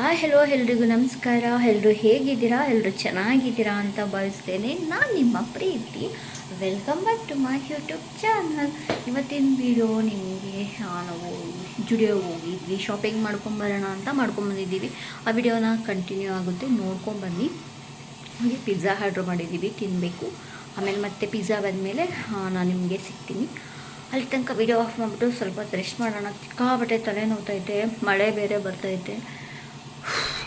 Hi hello ಎಲ್ರಿಗೂ ನಮಸ್ಕಾರ. ಎಲ್ಲರೂ ಹೇಗಿದ್ದೀರಾ? ಎಲ್ಲರೂ ಚೆನ್ನಾಗಿದ್ದೀರಾ ಅಂತ ಭಾವಿಸ್ತೇನೆ. ನಾನು ನಿಮ್ಮ ಪ್ರೀತಿ. Welcome back to my YouTube channel. ಇವತ್ತಿನ ವಿಡಿಯೋ ನಿಮಗೆ ನಾವು ಜುಡಿಯೋಗೆ ಹೋಗಿದ್ವಿ, ಶಾಪಿಂಗ್ ಮಾಡ್ಕೊಂಬರೋಣ ಅಂತ ಮಾಡ್ಕೊಂಬಂದಿದ್ದೀವಿ. ಆ ವಿಡಿಯೋನ ಕಂಟಿನ್ಯೂ ಆಗುತ್ತೆ, ನೋಡ್ಕೊಂಬನ್ನಿ. ಹಾಗೆ ಪಿಜ್ಜಾ ಆರ್ಡ್ರ್ ಮಾಡಿದ್ದೀವಿ, ತಿನ್ನಬೇಕು. ಆಮೇಲೆ ಮತ್ತೆ ಪಿಜ್ಜಾ ಬಂದಮೇಲೆ ನಾನು ನಿಮಗೆ ಸಿಗ್ತೀನಿ. ಅಲ್ಲಿ ತನಕ ವಿಡಿಯೋ ಆಫ್ ಮಾಡಿಬಿಟ್ಟು ಸ್ವಲ್ಪ ಹೊತ್ತು ರೆಸ್ಟ್ ಮಾಡೋಣ. ಸಿಕ್ಕಾಬಟ್ಟೆ ತಲೆ ನೋವ್ತೈತೆ, ಮಳೆ ಬೇರೆ ಬರ್ತೈತೆ.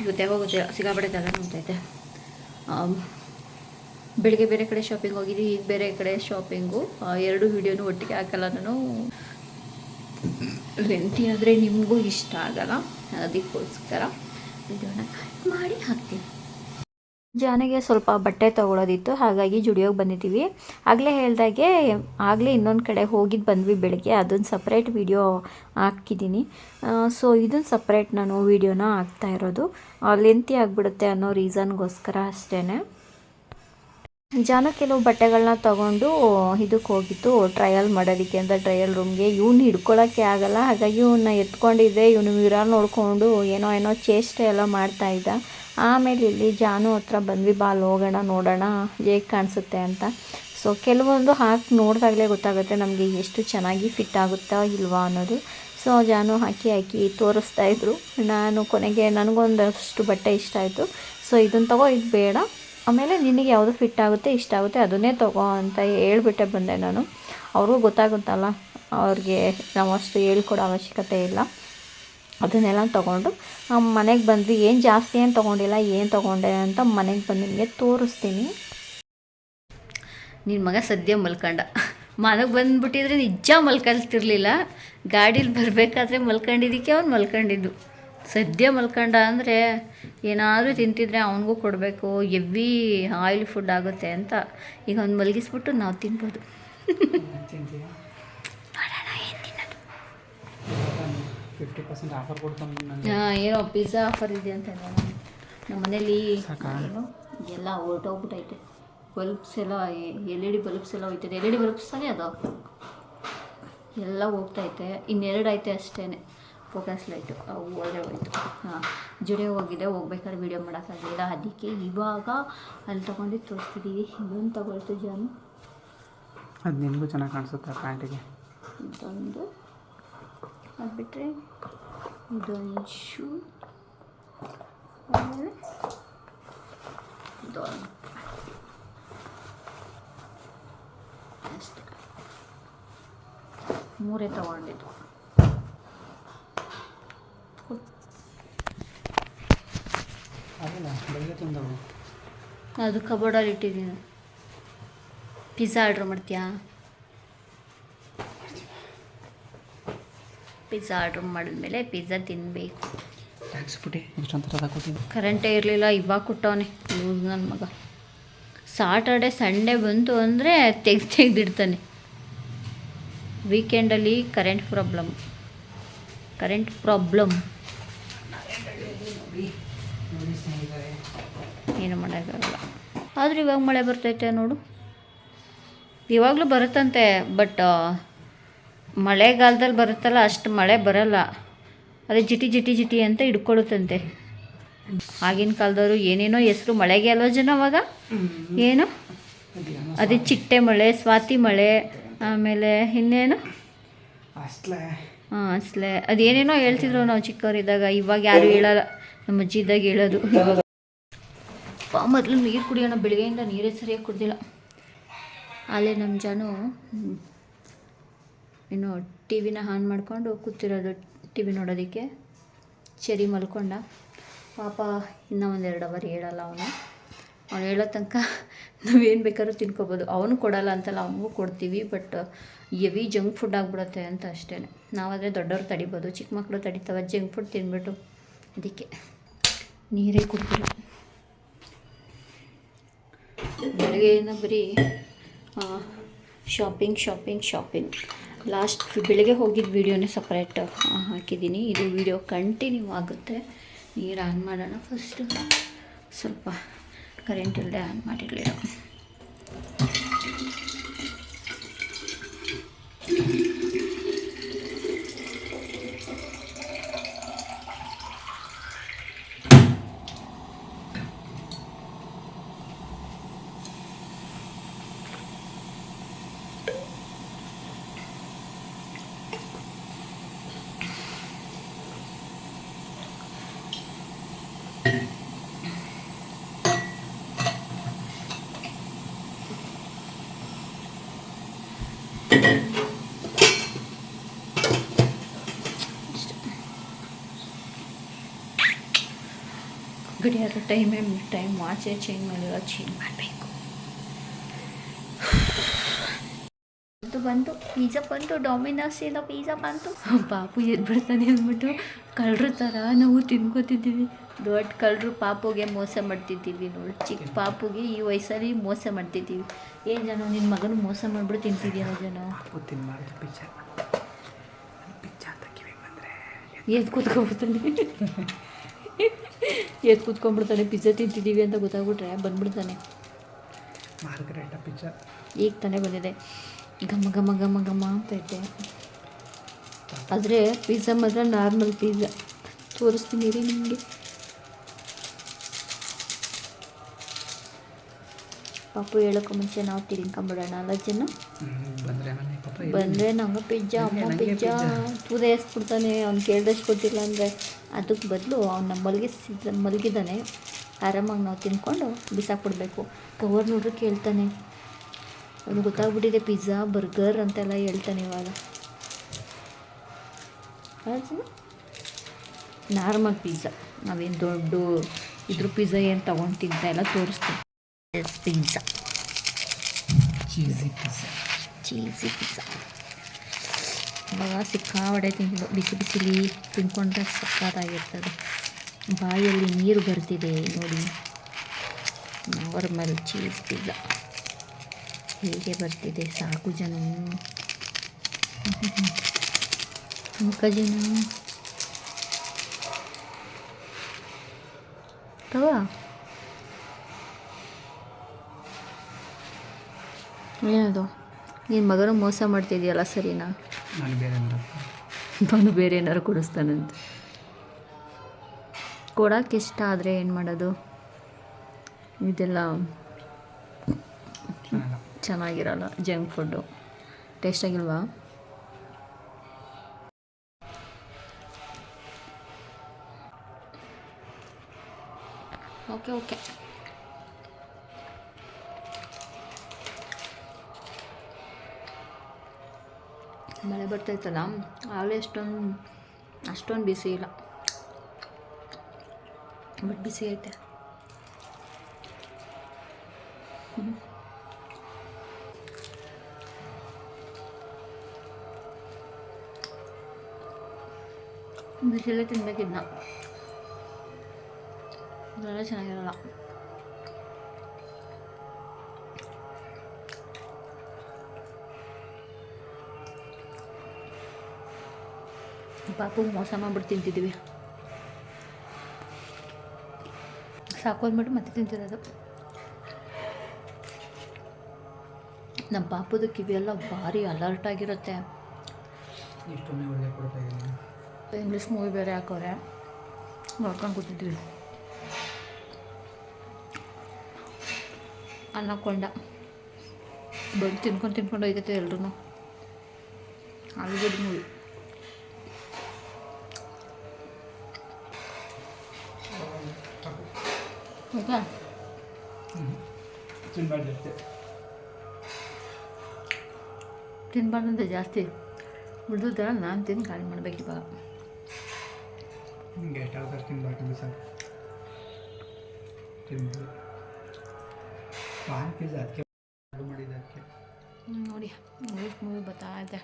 ಇವತ್ತೇ ಹೋಗುತ್ತೆ, ಸಿಕ್ಕಾಬಟ್ಟೆ ತಲೆ ನೋವ್ತೈತೆ. ಬೆಳಿಗ್ಗೆ ಬೇರೆ ಕಡೆ ಶಾಪಿಂಗ್ ಹೋಗಿದ್ವಿ, ಈಗ ಬೇರೆ ಕಡೆ ಶಾಪಿಂಗು. ಎರಡು ವಿಡಿಯೋನು ಒಟ್ಟಿಗೆ ಹಾಕಲ್ಲ ನಾನು. ಲೆಂತಿ ಆದರೆ ನಿಮಗೂ ಇಷ್ಟ ಆಗಲ್ಲ, ಅದಕ್ಕೋಸ್ಕರ ವಿಡಿಯೋನ ಮಾಡಿ ಹಾಕ್ತೀನಿ. ಜಾನಿಗೆ ಸ್ವಲ್ಪ ಬಟ್ಟೆ ತೊಗೊಳೋದಿತ್ತು, ಹಾಗಾಗಿ ಜುಡಿಯೋಗೆ ಬಂದಿದ್ದೀವಿ. ಆಗಲೇ ಹೇಳ್ದಾಗೆ ಆಗಲೇ ಇನ್ನೊಂದು ಕಡೆ ಹೋಗಿದ್ದು ಬಂದ್ವಿ ಬೆಳಗ್ಗೆ. ಅದೊಂದು ಸಪ್ರೇಟ್ ವಿಡಿಯೋ ಹಾಕಿದ್ದೀನಿ. ಸೊ ಇದೊಂದು ಸಪ್ರೇಟ್ ನಾನು ವೀಡಿಯೋನ ಹಾಕ್ತಾ ಇರೋದು. ಲೆಂತಿ ಆಗಿಬಿಡುತ್ತೆ ಅನ್ನೋ ರೀಸನ್ಗೋಸ್ಕರ ಅಷ್ಟೇ. ಜಾನ ಕೆಲವು ಬಟ್ಟೆಗಳನ್ನ ತೊಗೊಂಡು ಇದಕ್ಕೆ ಹೋಗಿತ್ತು ಟ್ರಯಲ್ ಮಾಡೋದಕ್ಕೆ ಅಂತ, ಟ್ರಯಲ್ ರೂಮ್ಗೆ. ಇವ್ನು ಹಿಡ್ಕೊಳ್ಳೋಕ್ಕೆ ಆಗಲ್ಲ, ಹಾಗಾಗಿ ಇವನ್ನ ಎತ್ಕೊಂಡಿದ್ದೆ. ಇವನು ಮಿರರ್ ನೋಡಿಕೊಂಡು ಏನೋ ಚೇಷ್ಟೆ ಎಲ್ಲ ಮಾಡ್ತಾಯಿದ್ದ. ಆಮೇಲೆ ಇಲ್ಲಿ ಜಾನು ಹತ್ರ ಬಂದ್ವಿ, ಬಾಲ್ ಹೋಗೋಣ ನೋಡೋಣ ಹೇಗೆ ಕಾಣಿಸುತ್ತೆ ಅಂತ. ಸೊ ಕೆಲವೊಂದು ಹಾಕಿ ನೋಡಿದಾಗಲೇ ಗೊತ್ತಾಗುತ್ತೆ ನಮಗೆ ಎಷ್ಟು ಚೆನ್ನಾಗಿ ಫಿಟ್ ಆಗುತ್ತಾ ಇಲ್ವಾ ಅನ್ನೋದು. ಸೊ ಜಾನು ಹಾಕಿ ತೋರಿಸ್ತಾಯಿದ್ರು. ನಾನು ಕೊನೆಗೆ ನನಗೊಂದಷ್ಟು ಬಟ್ಟೆ ಇಷ್ಟ ಆಯಿತು. ಸೊ ಇದನ್ನು ತಗೋ, ಇದು ಬೇಡ, ಆಮೇಲೆ ನಿನಗೆ ಯಾವುದು ಫಿಟ್ ಆಗುತ್ತೆ ಇಷ್ಟ ಆಗುತ್ತೆ ಅದನ್ನೇ ತಗೋ ಅಂತ ಹೇಳ್ಬಿಟ್ಟೆ ಬಂದೆ ನಾನು. ಅವ್ರಿಗೂ ಗೊತ್ತಾಗುತ್ತಲ್ಲ, ಅವ್ರಿಗೆ ನಾವು ಅಷ್ಟು ಹೇಳ್ಕೊಡೋ ಅವಶ್ಯಕತೆ ಇಲ್ಲ. ಅದನ್ನೆಲ್ಲ ತೊಗೊಂಡು ಮನೆಗೆ ಬಂದ್ವಿ. ಏನು ಜಾಸ್ತಿ ಏನು ತೊಗೊಂಡಿಲ್ಲ, ಏನು ತೊಗೊಂಡೆ ಅಂತ ಮನೆಗೆ ಬಂದು ನಿಮಗೆ ತೋರಿಸ್ತೀನಿ. ನಿನ್ನ ಮಗ ಸದ್ಯ ಮಲ್ಕೊಂಡ. ಮನೆಗೆ ಬಂದುಬಿಟ್ಟಿದ್ರೆ ನಿಜ ಮಲ್ಕೊಳ್ತಿರ್ಲಿಲ್ಲ. ಗಾಡೀಲಿ ಬರಬೇಕಾದ್ರೆ ಮಲ್ಕೊಂಡಿದ್ದಕ್ಕೆ ಅವ್ನು ಮಲ್ಕೊಂಡಿದ್ದು. ಸದ್ಯ ಮಲ್ಕೊಂಡ ಅಂದರೆ ಏನಾದರೂ ತಿಂತಿದ್ರೆ ಅವನಿಗೂ ಕೊಡಬೇಕು, ಎವ್ವಿ ಆಯಿಲ್ ಫುಡ್ ಆಗುತ್ತೆ ಅಂತ. ಈಗ ಅವ್ನು ಮಲಗಿಸ್ಬಿಟ್ಟು ನಾವು ತಿನ್ಬೋದು. ಏನೋ ಪಿಜ್ಜಾ ಆಫರ್ ಇದೆ ಅಂತ ನಮ್ಮ ಮನೇಲಿ. ಏನು ಎಲ್ಲ ಹೊರಟೋಗ್ಬಿಟ್ಟೈತೆ. ಬಲ್ಬ್ಸ್ ಎಲ್ಲ LED ಬಲ್ಬ್ಸ್ ಎಲ್ಲ ಹೋಯ್ತದೆ. LED ಬಲ್ಬ್ಸ್ ತಾನೇ ಅದು ಎಲ್ಲ ಹೋಗ್ತೈತೆ. ಇನ್ನೆರಡು ಐತೆ ಅಷ್ಟೇ ಫೋಕಸ್ ಲೈಟು, ಅವು ಹೋದರೆ ಹೋಯ್ತು. ಜುಡಿಯೋ ಹೋಗಿದೆ, ಹೋಗ್ಬೇಕಾದ್ರೆ ವೀಡಿಯೋ ಮಾಡೋಕ್ಕಾಗಲಿಲ್ಲ. ಅದಕ್ಕೆ ಇವಾಗ ಅಲ್ಲಿ ತೊಗೊಂಡು ತೋರಿಸ್ತಿದ್ದೀವಿ. ಇದೊಂದು ತಗೊಳ್ತು ಜಾನು, ಅದು ನಿಮಗೂ ಚೆನ್ನಾಗಿ ಕಾಣಿಸುತ್ತೆ ಪ್ಯಾಂಟಿಗೆ. ಇದೊಂದು ಅದು ಬಿಟ್ಟರೆ ಇದೊಂದು ಶೂ, ಆಮೇಲೆ ಇದೊಂದು ಅಷ್ಟೇ. ಮೂರೇ ತಗೊಂಡಿದ್ದು. ಅದು ಕಬೋರ್ಡಲ್ಲಿ ಇಟ್ಟಿದ್ದೀನಿ. ಪಿಜ್ಜಾ ಆರ್ಡ್ರ್ ಮಾಡ್ತೀಯಾ? ಪಿಜ್ಜಾ ಆರ್ಡ್ರ್ ಮಾಡಿದ್ಮೇಲೆ ಪಿಜ್ಜಾ ತಿನ್ನಬೇಕು. ಕರೆಂಟೇ ಇರಲಿಲ್ಲ, ಇವಾಗ ಕೊಟ್ಟವನೆ ಲೂಸ್ ನನ್ನ ಮಗ. ಸಾಟರ್ಡೆ ಸಂಡೇ ಬಂತು ಅಂದರೆ ತೆಗೆದಿಡ್ತಾನೆ. ವೀಕೆಂಡಲ್ಲಿ ಕರೆಂಟ್ ಪ್ರಾಬ್ಲಮ್ ಏನು ಮಾಡೋಕ್ಕಾಗಲ್ಲ. ಆದರೂ ಇವಾಗ ಮಳೆ ಬರ್ತೈತೆ ನೋಡು. ಇವಾಗಲೂ ಬರುತ್ತಂತೆ, ಬಟ್ ಮಳೆಗಾಲದಲ್ಲಿ ಬರುತ್ತಲ್ಲ ಅಷ್ಟು ಮಳೆ ಬರಲ್ಲ. ಅದೇ ಜಿಟಿ ಅಂತ ಹಿಡ್ಕೊಳ್ಳುತ್ತಂತೆ. ಆಗಿನ ಕಾಲದವರು ಏನೇನೋ ಹೆಸರು ಮಳೆಗೆ ಅಲ್ವ ಜನ ಅವಾಗ. ಏನು ಅದೇ ಚಿಟ್ಟೆ ಮಳೆ, ಸ್ವಾತಿ ಮಳೆ, ಆಮೇಲೆ ಇನ್ನೇನು ಅಸಲೆ ಅದೇನೇನೋ ಹೇಳ್ತಿದ್ರು ನಾವು ಚಿಕ್ಕವರಿದ್ದಾಗ. ಇವಾಗ ಯಾರು ಹೇಳಲ್ಲ, ನಮ್ಮ ಅಜ್ಜಿ ಇದ್ದಾಗ ಹೇಳೋದು. ಮೊದಲು ನೀರು ಕುಡಿಯೋಣ, ಬೆಳಗ್ಗೆಯಿಂದ ನೀರೇ ಸರಿಯಾಗಿ ಕುಡ್ದಿಲ್ಲ. ಅಲ್ಲೇ ನಮ್ಮ ಜಾನು ಇನ್ನು ಟಿ ವಿನ ಆನ್ ಮಾಡಿಕೊಂಡು ಕೂತಿರೋದು, ಟಿ ವಿ ನೋಡೋದಕ್ಕೆ. ಚೆರಿ ಮಲ್ಕೊಂಡ ಪಾಪ. ಇನ್ನೂ 1-2 ಅವರ್ ಹೇಳಲ್ಲ ಅವನು ಹೇಳೋ ತನಕ ನಾವೇನು ಬೇಕಾದ್ರೂ ತಿನ್ಕೋಬೋದು. ಅವನು ಕೊಡಲ್ಲ ಅಂತಲ್ಲ, ಅವನಿಗೂ ಕೊಡ್ತೀವಿ. ಬಟ್ ಹೆವಿ ಜಂಕ್ ಫುಡ್ ಆಗಿಬಿಡುತ್ತೆ ಅಂತ ಅಷ್ಟೇ. ನಾವಾದರೆ ದೊಡ್ಡವ್ರು ತಡಿಬೋದು, ಚಿಕ್ಕ ಮಕ್ಕಳು ತಡಿತಾವೆ ಜಂಕ್ ಫುಡ್ ತಿನ್ಬಿಟ್ಟು. ಅದಕ್ಕೆ ನೀರೇ ಕುಡ್ತಿರೋ. ಬೆಳಗ್ಗೆಯಿಂದ ಬರೀ ಶಾಪಿಂಗ್. ಲಾಸ್ಟ್ ಬೆಳಗ್ಗೆ ಹೋಗಿದ್ದ ವೀಡಿಯೋನೇ ಸಪ್ರೇಟ್ ಹಾಕಿದ್ದೀನಿ. ಇದು ವೀಡಿಯೋ ಕಂಟಿನ್ಯೂ ಆಗುತ್ತೆ. ನೀರು ಆನ್ ಮಾಡೋಣ ಫಸ್ಟು. ಸ್ವಲ್ಪ ಕರೆಂಟ್ ಇಲ್ಲದೆ ಆನ್ ಮಾಡಿರಲಿಲ್ಲ. ಗಡಿಯಾರ ಟೈಮ್ ವಾಚೇ ಚೇಂಜ್ ಮಾಡಿರೋ ಚೇಂಜ್ ಮಾಡಬೇಕು. ಬಂತು ಪಿಜ್ಜಾ ಬಂತು, ಡಾಮಿನೋಸಿಂದ ಪಿಜ್ಜಾ ಬಂತು. ಪಾಪು ಎದ್ದು ಬಿಡ್ತಾನೆ ಅಂದ್ಬಿಟ್ಟು ಕಳ್ಳರ ಥರ ನಾವು ತಿನ್ಕೋತಿದ್ದೀವಿ. ದೊಡ್ಡ ಕಳ್ಳರು ಪಾಪುಗೆ ಮೋಸ ಮಾಡ್ತಿದ್ದೀವಿ ನೋಡಿ. ಚಿಕ್ಕ ಪಾಪುಗೆ ಈ ವಯಸ್ಸಲ್ಲಿ ಮೋಸ ಮಾಡ್ತಿದ್ದೀವಿ. ಏನು ಜನ ನಿನ್ನ ಮಗನ ಮೋಸ ಮಾಡಿಬಿಟ್ಟು ತಿಂತಿದ್ದೀನೋ ಜನ. ತಿನ್ನಬಾರ್ದು ಪಿಜ್ಜಾ ಅಂತ ಕಿವಿಗೆ ಬಂದರೆ ಎದ್ದು ಕೂತ್ಕೊಂಡ್ಬಿಡ್ತಾನೆ. ಪಿಜ್ಜಾ ತಿಂತಿದ್ದೀವಿ ಅಂತ ಗೊತ್ತಾಗ್ಬಿಟ್ರೆ ಬಂದ್ಬಿಡ್ತಾನೆ. ಮಾರ್ಗರೇಟಾ ಪಿಜ್ಜಾ ಈಗ ತಾನೇ ಬಂದಿದೆ, ಘಮ ಘಮ ಘಮ ಘಮ ಅಂತೈತೆ. ಆದರೆ ಪಿಜ್ಜಾ ಮಾತ್ರ ನಾರ್ಮಲ್ ಪಿಜ್ಜಾ. ತೋರಿಸ್ತೀನಿ ರೀ ನಿಮಗೆ. ಪಾಪು ಹೇಳೋಕ್ಕೂ ಮುಂಚೆ ನಾವು ತಿನ್ಕೊಂಬಿಡೋಣ ಅಲ್ಲ ಜನ. ಬಂದರೆ ನಂಗೆ ಪಿಜ್ಜಾ ಅಮ್ಮ ಪಿಜ್ಜಾ ತೂದೆ ಎಸ್ಬಿಡ್ತಾನೆ. ಅವ್ನು ಕೇಳ್ದಷ್ಟು ಕೊಟ್ಟಿಲ್ಲ ಅಂದರೆ ಅದಕ್ಕೆ ಬದಲು ಅವನ್ನ ಮಲಗಿದ್ದಾನೆ. ಆರಾಮಾಗಿ ನಾವು ತಿನ್ಕೊಂಡು ಬಿಸಾಕ್ಬಿಡ್ಬೇಕು. ಕವರ್ ನೋಡ್ರಿ ಕೇಳ್ತಾನೆ. ಅವ್ನು ಗೊತ್ತಾಗ್ಬಿಟ್ಟಿದೆ ಪಿಜ್ಜಾ ಬರ್ಗರ್ ಅಂತೆಲ್ಲ ಹೇಳ್ತಾನೆ ಇವಾಗ. ನಾರ್ಮಲ್ ಪಿಜ್ಜಾ, ನಾವೇನು ದೊಡ್ಡ ಇದ್ರ ಪಿಜ್ಜಾ ಏನು ತೊಗೊಂಡು ತಿಂತ ಎಲ್ಲ ತೋರಿಸ್ತೀವಿ. ಪಿಜ್ಜಾ ಚೀಸಿ ಪಿಜ್ಜಾ ಇವಾಗ ಸಿಕ್ಕಾಪಟ್ಟೆ ತಿಂತಿದ್ದು. ಬಿಸಿ ಬಿಸಿಲಿ ತಿನ್ಕೊಂಡ್ರೆ ಸಕ್ಕತ್ತಾಗಿರ್ತದೆ. ಬಾಯಲ್ಲಿ ನೀರು ಬರ್ತಿದೆ ನೋಡಿ. ನಾರ್ಮಲ್ ಚೀಸ್ ಪಿಜ್ಜಾ ಹೇಗೆ ಬರ್ತಿದೆ ಸಾಕು ಜನ. ಜನ ತವಾ ಏನದು ನಿನ್ನ ಮಗನ ಮೋಸ ಮಾಡ್ತಿದ್ಯಲ್ಲ ಸರಿನಾ? ನಾನು ಬೇರೆ ಏನಾರು ಕೊಡಿಸ್ತಾನಂತ. ಕೊಡೋಕ್ಕೆ ಇಷ್ಟ ಆದರೆ ಏನು ಮಾಡೋದು? ಇದೆಲ್ಲ ಚೆನ್ನಾಗಿರಲ್ಲ. Junk food ಟೇಸ್ಟಾಗಿಲ್ವಾ? ಓಕೆ ಮಳೆ ಬರ್ತಾಯಿತ್ತಲ್ಲ, ಆಗಲೇ ಅಷ್ಟೊಂದು ಬಿಸಿ ಇಲ್ಲ, ಬಟ್ ಬಿಸಿ ಐತೆ. ಬಿಸಿಲೇ ತಿನ್ಬೇಕಿದ್ನ, ಅದೆಲ್ಲ ಚೆನ್ನಾಗಿರಲ್ಲ. ಪಾಪು ಮೋಸ ಮಾಡ್ಬಿಟ್ಟು ತಿಂತಿದ್ದೀವಿ. ಸಾಕು ಅಂದ್ಬಿಟ್ಟು ಮತ್ತೆ ತಿಂತಿರೋದು. ನಮ್ಮ ಪಾಪದ ಕಿವಿಯೆಲ್ಲ ಭಾರಿ ಅಲರ್ಟ್ ಆಗಿರುತ್ತೆ. ಇಂಗ್ಲೀಷ್ ಮೂವಿ ಬೇರೆ ಹಾಕೋರೆ, ನೋಡ್ಕೊಂಡು ಕೂತಿದ್ವಿ. ಅನ್ನಕೊಂಡ ಬಂದು ತಿನ್ಕೊಂಡು ಹೋಯ್ತೈತೆ ಎಲ್ರೂ. Hollywood movie. ಓಕೆ ತಿನ್ಬಾರ್ದಂತೆ ಜಾಸ್ತಿ ಉಳಿದ ನಾನು ತಿಂದು ಖಾಲಿ ಮಾಡ್ಬೇಕು ಇವಾಗ. ನೋಡಿ ಇಂಗ್ಲೀಷ್ ಮೂವಿ ಬರ್ತಾ ಇದೆ.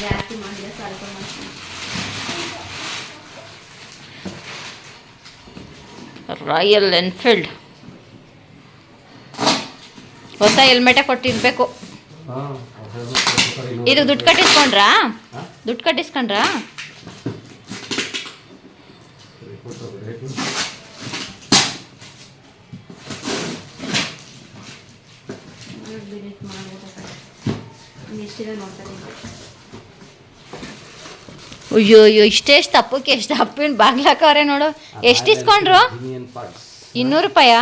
ಜಾಸ್ತಿ ಮಾಡಿದೆ ಸ್ವಲ್ಪ ಮಾಡ್ತೀನಿ. ರಾಯಲ್ ಎನ್ಫೀಲ್ಡ್ ಹೊಸ ಹೆಲ್ಮೆಟೇ ಕೊಟ್ಟಿರ್ಬೇಕು. ಇದು ದುಡ್ಡು ಕಟ್ಟಿಸ್ಕೊಂಡ್ರಾ? ಅಯ್ಯೋ ಇಷ್ಟೆಷ್ಟು ತಪ್ಪಕ್ಕೆ ಎಷ್ಟು ತಪ್ಪಿನ ಬಾಗ್ಲಾಕವ್ರೆ ನೋಡು. ಎಷ್ಟು ಇಸ್ಕೊಂಡ್ರು? 200 ರೂಪಾಯಾ?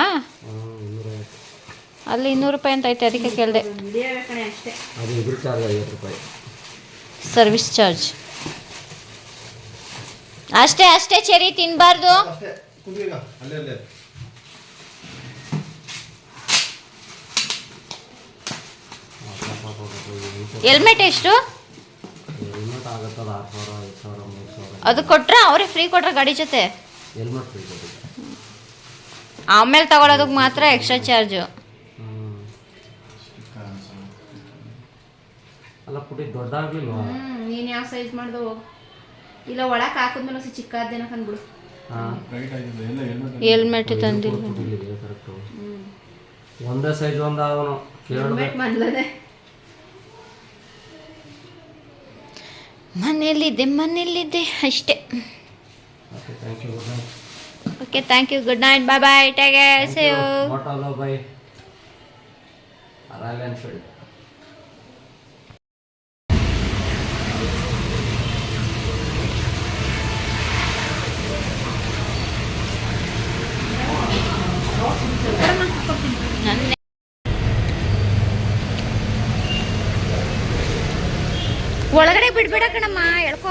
ಅಲ್ಲಿ 200 ರೂಪಾಯಿ ಅಂತ ಐತೆ, ಅದಕ್ಕೆ ಕೇಳಿದೆ. ಸರ್ವಿಸ್ ಚಾರ್ಜ್ ಅಷ್ಟೇ ಚೆರಿ ತಿನ್ನಬಾರ್ದು. ಹೆಲ್ಮೆಟ್ ಎಷ್ಟು? ಗಂಟೆ ಆಗುತ್ತಲ್ಲ 6,000 5,000 3,000 ಅದು ಕೊಟ್ರೆ ಅವರೇ ಫ್ರೀ ಕೊಟ್ರೆ ಗಾಡಿ ಜೊತೆ ಹೆಲ್ಮೆಟ್ ಫ್ರೀ ಕೊಟ್ಟಿದ್ದೆ. ಆಮೇಲೆ ತಗೊಳೋದಕ್ಕೆ ಮಾತ್ರ ಎಕ್ಸ್ಟ್ರಾ ಚಾರ್ಜು. ಅಲ್ಲ ಪುಟಿ ದೊಡ್ಡ ಆಗ್ಲಿಲ್ವಾ? ನೀನು ಯಾವ ಸೈಜ್ ಮಾಡ್ದೆ ಹೋಗು, ಇಲ್ಲ ಒಳಗೆ ಹಾಕಿದ್ಮೇಲೆ ಚಿಕ್ಕದೇನ ಕಂಡ್ಬಿಡು. ಹೆಲ್ಮೆಟ್ ತಂದಿಲ್ಲ, ಕರೆಕ್ಟು. ಒಂದೇ ಸೈಜ್ ಒಂದು ಅವನು ಹೆಲ್ಮೆಟ್ ಮನೇಲಿದ್ದೆ ಅಷ್ಟೇ. Okay, thank you, good night, bye bye, take care, see you. Moto by Royal Enfield. ಒಳಗಡೆ ಬಿಡ್ಬೇಡ ಕಣಮ್ಮ, ಹೇಳ್ಕೊ.